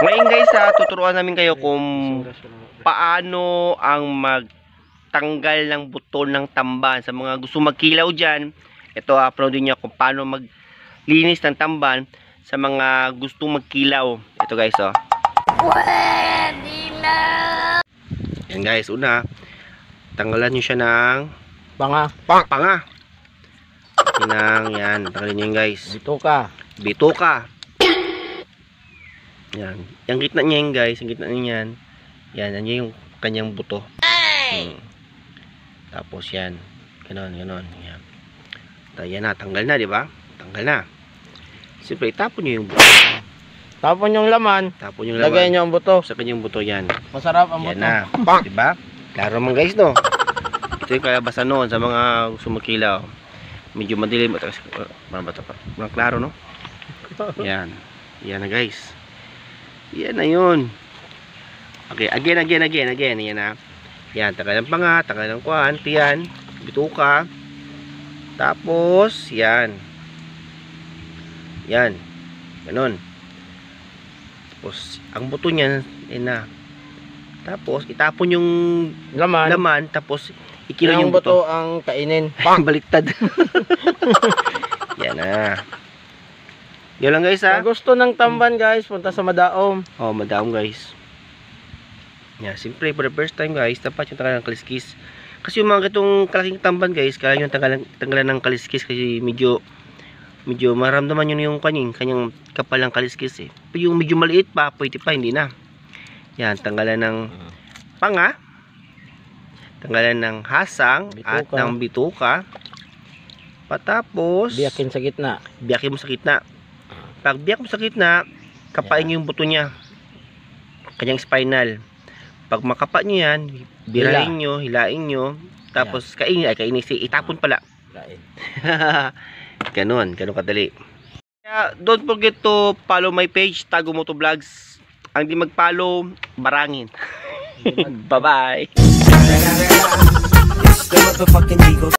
Ngayon guys tuturuan namin kayo kung paano ang magtanggal ng buto ng tamban. Sa mga gusto magkilaw dyan, ito upload din niya kung paano maglinis ng tamban sa mga gustong magkilaw. Ito guys Pwede na. Yan guys, una tanggalan nyo siya ng Panga. panga. Yan, tanggalin nyo yun guys. Bituka. Yan. Yung gitna niya yun guys, yung gitna niya yan. Yan yung kanyang buto. Tapos yan. Ganon. Yan. Yan na, tanggal na, di ba? Tanggal na. Siyempre, itapon nyo yung buto. Tapon yung laman. Lagay nyo ang buto. Sa kanyang buto yan. Masarap ang buto. Yan na. Diba? Klaro man guys, no? Ito yung kalabasan noon sa mga gusto magkilaw. Medyo madilim. Mga klaro, no? Yan. Yan na guys. Yan na yun. Okay, again. Yan na. Yan, tanggal ng panga, tanggal ng kuwan, yan, bituka. Tapos, yan. Yan. Ganon. Tapos, ang buto niyan, yan na. Tapos, itapon yung laman tapos, ikilo yung buto. Ang kainin. Baliktad. Yan na. Yan lang guys Kung gusto ng tamban guys, punta sa Madaom. Oh, Madaom guys. Yeah, simply for the first time guys, dapat yung tanggalan ng kaliskis. Kasi yung mga gatong kalaking tamban guys, kailangan yung tanggalan ng kaliskis kasi medyo maramdaman yun yung kanyang kapal ng kaliskis eh. Pero yung medyo maliit pa, pwede pa, hindi na. Yan, tanggalan ng panga, tanggalan ng hasang at ng bituka. Patapos, biyakin sa gitna. Biyakin mo sa gitna. Pag biyak mo sa gitna, kapain nyo yung buto niya. Kanyang spinal. Pag makapa nyo yan, hilain nyo, tapos kainin, itapon pala. Ganon kadali. Kaya, don't forget to follow my page, Tago Moto Vlogs. Ang di mag-follow, barangin. Bye-bye.